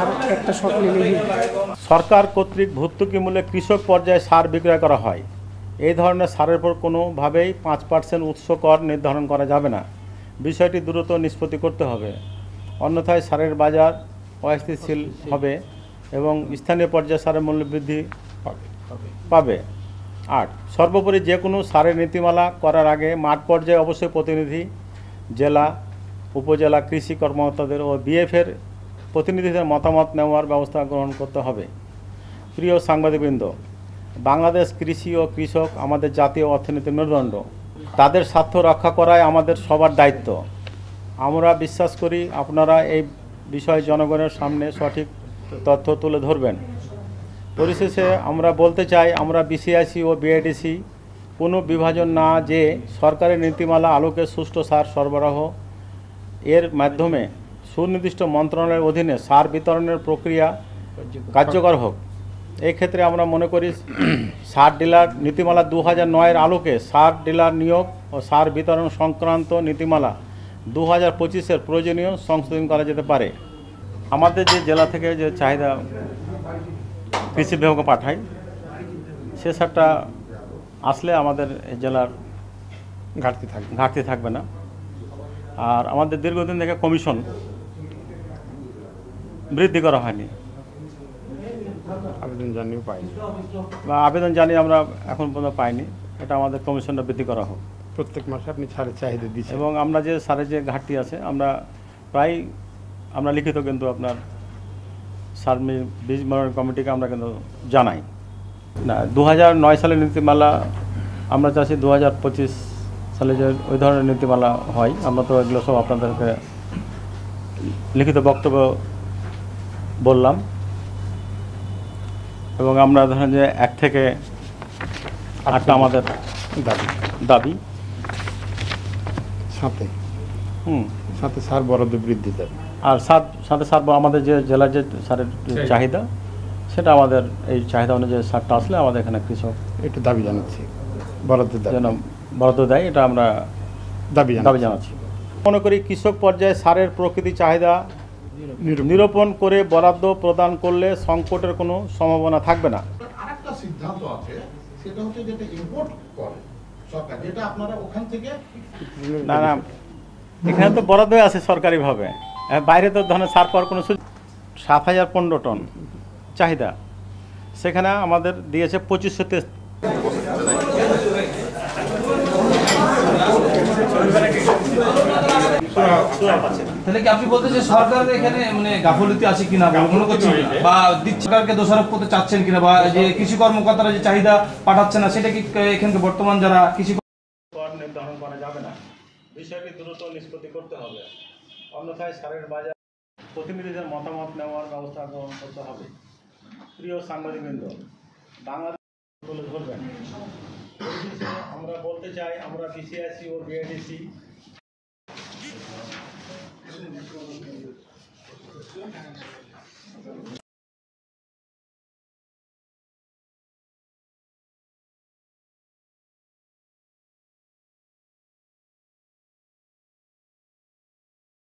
আর একটা শট নিলেই সরকার কর্তৃক ভর্তুকি মূল্যে কৃষক পর্যায়ে সার বিক্রয় করা হয়। এই ধরনের সারের উপর কোনোভাবেই 5% উৎস কর নির্ধারণ করা যাবে না। বিষয়টি দ্রুত নিষ্পত্তি করতে হবে, অন্যথায় সারের বাজার অস্থিতিশীল হবে এবং স্থানীয় পর্যায়ে সারের মূল্য বৃদ্ধি পাবে। 8. সর্বোপরি যে কোনো সারের নীতিমালা করার আগে মাঠ পর্যায়ে অবশ্যই প্রতিনিধি, জেলা, উপজেলা কৃষি কর্মকর্তাদের ও বিএফের প্রতিনিধিদের মতামত নেওয়ার ব্যবস্থা গ্রহণ করতে হবে। প্রিয় সাংবাদিকবৃন্দ, বাংলাদেশ কৃষি ও কৃষক আমাদের জাতীয় অর্থনীতির মেরুদণ্ড। তাদের স্বার্থ রক্ষা করাই আমাদের সবার দায়িত্ব। আমরা বিশ্বাস করি আপনারা এই বিষয়ে জনগণের সামনে সঠিক তথ্য তুলে ধরবেন। পরিশেষে আমরা বলতে চাই, আমরা বিসিআইসি ও বিআইডিসি কোনো বিভাজন না যে সরকারের নীতিমালা আলোকে সুষ্ঠু সার সরবরাহ এর মাধ্যমে সুনির্দিষ্ট মন্ত্রণালয়ের অধীনে সার বিতরণের প্রক্রিয়া কার্যকর হোক। এই ক্ষেত্রে আমরা মনে করি সার ডিলার নীতিমালা 2009-এর আলোকে সার ডিলার নিয়োগ ও সার বিতরণ সংক্রান্ত নীতিমালা 2025-এর প্রয়োজনীয় সংশোধন করা যেতে পারে। আমাদের যে জেলা থেকে যে চাহিদা কৃষি বিভাগে পাঠাই, সে সারটা আসলে আমাদের জেলার ঘাটতি থাকবে না। আর আমাদের দীর্ঘদিন থেকে কমিশন বৃদ্ধি করা হয়নি, আবেদন জানিয়ে আমরা এখন পর্যন্ত পাইনি। এটা আমাদের কমিশনটা বৃদ্ধি করা হোক। প্রত্যেক মাসে আপনি সারের চাহিদা দিচ্ছেন এবং আমরা যে সারের যে ঘাটতি আছে আমরা লিখিত কিন্তু আপনার সার বীজ মনোনয়ন কমিটিকে আমরা কিন্তু জানাই না। 2009 সালের নীতিমালা আমরা চাচ্ছি 2025 সালে যে ওই ধরনের নীতিমালা হয়, আমরা তো এগুলো সব আপনাদেরকে লিখিত বক্তব্য বললাম। এবং আমরা ধরেন যে 1 থেকে 8টা আমাদের দাবি সাথে সার বরাদ্দ বৃদ্ধি দেবে। আর সাথে সার আমাদের যে জেলার যে সারের চাহিদা, সেটা আমাদের এই চাহিদা অনুযায়ী সারটা আসলে আমাদের এখানে কৃষক একটু দাবি জানাচ্ছি, যেন বরাদ্দ দেয়, এটা আমরা দাবি জানাচ্ছি। মনে করি কৃষক পর্যায়ে সারের প্রকৃতি চাহিদা নিরূপণ করে বরাদ্দ প্রদান করলে সংকটের কোনো সম্ভাবনা থাকবে না। আরেকটা সিদ্ধান্ত আছে, সেটা হচ্ছে যেটা ইম্পোর্ট করে সরকার, যেটা আপনারা ওখান থেকে না এখানে তো বরাদ্দ আছে সরকারিভাবে, বাইরে তো ধরনের সার পাওয়ার কোনো 7015 টন চাহিদা, সেখানে আমাদের দিয়েছে 2500। তাহলে কি আপনি বলতে যে সরকারের এখানে মানে গাফলতি আছে কিনা মনে করছেন, বা সরকারকে দোষারোপ করতে চাচ্ছেন কিনা, বা যে কৃষি কর্মকর্তারা যে চাহিদা পাঠাচ্ছে না, সেটা কি এখানকে বর্তমান যারা কৃষি কর নির্ধারণ করা যাবে না। বিষয়টি দ্রুত নিষ্পত্তি করতে হবে, অন্যথায় সারের বাজার প্রতিনিধিদের মতামত নেওয়ার ব্যবস্থা গ্রহণ করতে হবে। প্রিয় সাংবাদিকবৃন্দ, বাংলাদেশ তুলে ধরবেন। আমরা বলতে চাই, আমরা বিসিআইসি ও বিআইডিসি